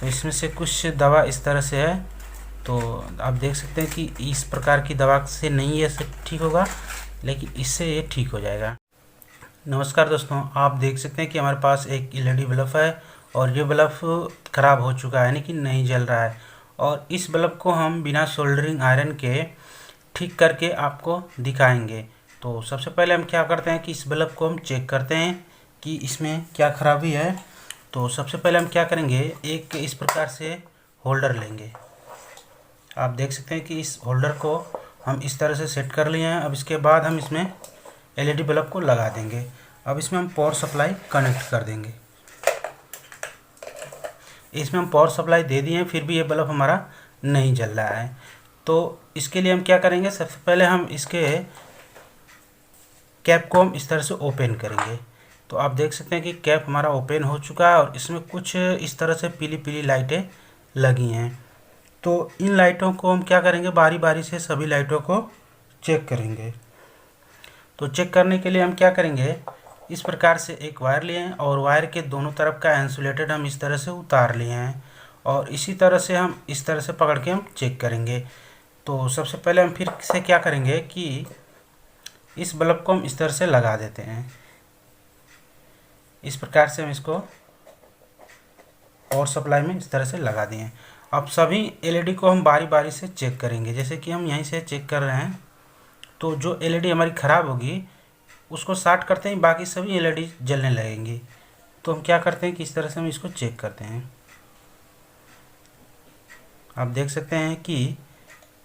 तो इसमें से कुछ दवा इस तरह से है, तो आप देख सकते हैं कि इस प्रकार की दवा से नहीं ये ठीक होगा, लेकिन इससे ये ठीक हो जाएगा। नमस्कार दोस्तों, आप देख सकते हैं कि हमारे पास एक एलईडी बल्ब है और ये बल्ब ख़राब हो चुका है, यानी कि नहीं जल रहा है। और इस बल्ब को हम बिना सोल्डरिंग आयरन के ठीक करके आपको दिखाएंगे। तो सबसे पहले हम क्या करते हैं कि इस बल्ब को हम चेक करते हैं कि इसमें क्या खराबी है। तो सबसे पहले हम क्या करेंगे, एक इस प्रकार से होल्डर लेंगे। आप देख सकते हैं कि इस होल्डर को हम इस तरह से सेट कर लिए हैं। अब इसके बाद हम इसमें एलईडी बल्ब को लगा देंगे। अब इसमें हम पावर सप्लाई कनेक्ट कर देंगे। इसमें हम पावर सप्लाई दे दिए हैं, फिर भी ये बल्ब हमारा नहीं जल रहा है। तो इसके लिए हम क्या करेंगे, सबसे पहले हम इसके कैप को हम इस तरह से ओपन करेंगे। तो आप देख सकते हैं कि कैप हमारा ओपन हो चुका है और इसमें कुछ इस तरह से पीली पीली लाइटें लगी हैं। तो इन लाइटों को हम क्या करेंगे, बारी बारी से सभी लाइटों को चेक करेंगे। तो चेक करने के लिए हम क्या करेंगे, इस प्रकार से एक वायर लिए हैं और वायर के दोनों तरफ का इंसुलेटेड हम इस तरह से उतार लिए हैं और इसी तरह से हम इस तरह से पकड़ के हम चेक करेंगे। तो सबसे पहले हम फिर से क्या करेंगे कि इस बल्ब को हम इस तरह से लगा देते हैं। इस प्रकार से हम इसको पावर सप्लाई में इस तरह से लगा दिए। अब सभी एलईडी को हम बारी बारी से चेक करेंगे। जैसे कि हम यहीं से चेक कर रहे हैं, तो जो एलईडी हमारी ख़राब होगी उसको शॉर्ट करते ही बाकी सभी एलईडी जलने लगेंगी। तो हम क्या करते हैं कि इस तरह से हम इसको चेक करते हैं। आप देख सकते हैं कि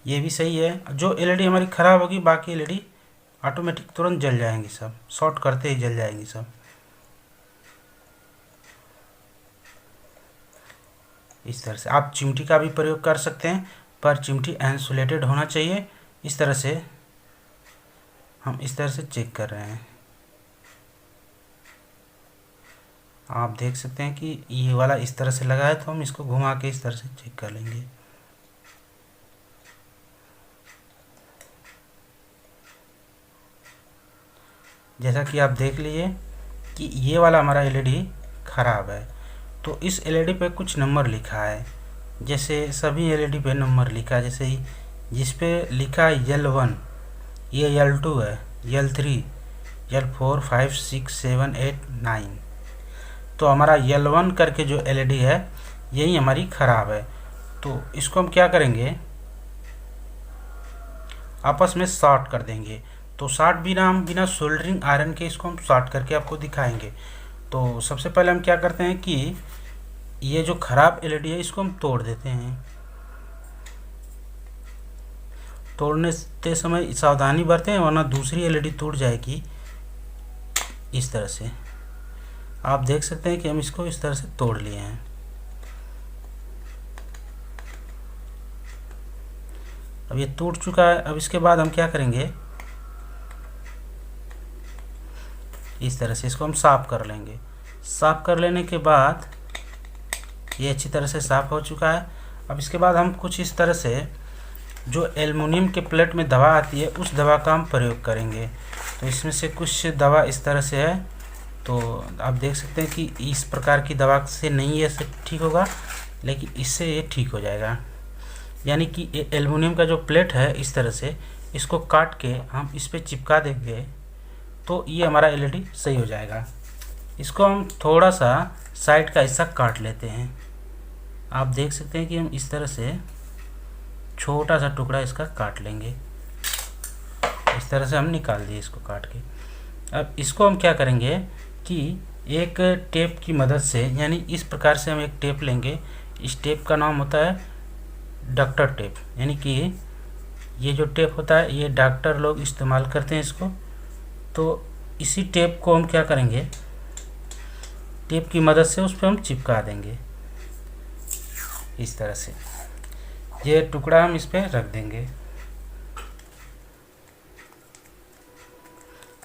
ये भी सही है। जो एलईडी हमारी ख़राब होगी बाकी एलईडी ऑटोमेटिक तुरंत जल जाएंगी, सब शॉर्ट करते ही जल जाएंगी सब। इस तरह से आप चिमटी का भी प्रयोग कर सकते हैं, पर चिमटी इंसुलेटेड होना चाहिए। इस तरह से हम इस तरह से चेक कर रहे हैं। आप देख सकते हैं कि ये वाला इस तरह से लगा है, तो हम इसको घुमा के इस तरह से चेक कर लेंगे। जैसा कि आप देख लिए कि ये वाला हमारा एलईडी ख़राब है। तो इस एलईडी पे कुछ नंबर लिखा है, जैसे सभी एलईडी पे नंबर लिखा है। जैसे जिस पे लिखा है L1, ये L2 है, L3, L4, 5, 6, 7, 8, 9। तो हमारा L1 करके जो एलईडी है यही हमारी ख़राब है। तो इसको हम क्या करेंगे, आपस में शॉर्ट कर देंगे। तो शॉर्ट हम बिना सोल्डरिंग आयरन के इसको हम शॉर्ट करके आपको दिखाएंगे। तो सबसे पहले हम क्या करते हैं कि ये जो ख़राब एलईडी है इसको हम तोड़ देते हैं। तोड़ने समय सावधानी बरतें, वरना दूसरी एलईडी टूट जाएगी। इस तरह से आप देख सकते हैं कि हम इसको इस तरह से तोड़ लिए हैं। अब ये टूट चुका है। अब इसके बाद हम क्या करेंगे, इस तरह से इसको हम साफ़ कर लेंगे। साफ़ कर लेने के बाद ये अच्छी तरह से साफ़ हो चुका है। अब इसके बाद हम कुछ इस तरह से जो एल्युमिनियम के प्लेट में दवा आती है उस दवा का हम प्रयोग करेंगे। तो इसमें से कुछ दवा इस तरह से है, तो आप देख सकते हैं कि इस प्रकार की दवा से नहीं ये ठीक होगा, लेकिन इससे ये ठीक हो जाएगा। यानी कि एल्युमिनियम का जो प्लेट है इस तरह से इसको काट के हम इस पर चिपका देंगे, तो ये हमारा एलईडी सही हो जाएगा। इसको हम थोड़ा सा साइड का हिस्सा काट लेते हैं। आप देख सकते हैं कि हम इस तरह से छोटा सा टुकड़ा इसका काट लेंगे। इस तरह से हम निकाल दिए इसको काट के। अब इसको हम क्या करेंगे कि एक टेप की मदद से, यानी इस प्रकार से हम एक टेप लेंगे। इस टेप का नाम होता है डॉक्टर टेप, यानी कि ये जो टेप होता है ये डॉक्टर लोग इस्तेमाल करते हैं इसको। तो इसी टेप को हम क्या करेंगे, टेप की मदद से उस पर हम चिपका देंगे। इस तरह से ये टुकड़ा हम इस पर रख देंगे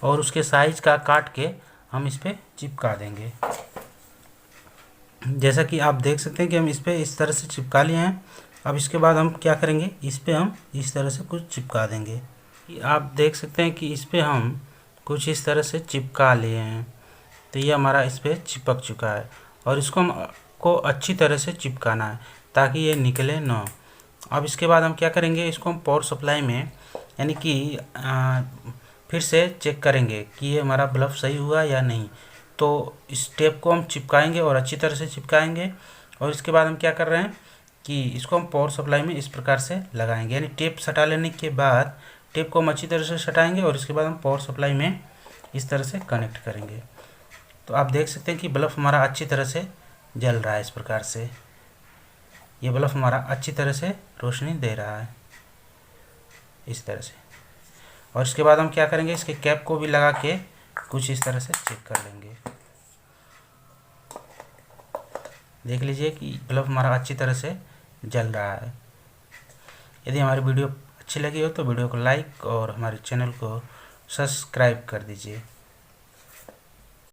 और उसके साइज का काट के हम इस पर चिपका देंगे। जैसा कि आप देख सकते हैं कि हम इस पर इस तरह से चिपका लिए हैं। अब इसके बाद हम क्या करेंगे, इस पर हम इस तरह से कुछ चिपका देंगे। आप देख सकते हैं कि इस पर हम कुछ इस तरह से चिपका लिए हैं। तो ये हमारा इस पर चिपक चुका है और इसको हम को अच्छी तरह से चिपकाना है ताकि ये निकले ना। अब इसके बाद हम क्या करेंगे, इसको हम पावर सप्लाई में यानी कि फिर से चेक करेंगे कि ये हमारा बल्ब सही हुआ या नहीं। तो इस टेप को हम चिपकाएंगे और अच्छी तरह से चिपकाएंगे। और इसके बाद हम क्या कर रहे हैं कि इसको हम पावर सप्लाई में इस प्रकार से लगाएंगे, यानी टेप सटा लेने के बाद टेप को हम अच्छी तरह से सटाएंगे और इसके बाद हम पावर सप्लाई में इस तरह से कनेक्ट करेंगे। तो आप देख सकते हैं कि बल्ब हमारा अच्छी तरह से जल रहा है। इस प्रकार से ये बल्ब हमारा अच्छी तरह से रोशनी दे रहा है इस तरह से। और इसके बाद हम क्या करेंगे, इसके कैप को भी लगा के कुछ इस तरह से चेक कर लेंगे। देख लीजिए कि बल्ब हमारा अच्छी तरह से जल रहा है। यदि हमारी वीडियो अच्छी लगी हो तो वीडियो को लाइक और हमारे चैनल को सब्सक्राइब कर दीजिए।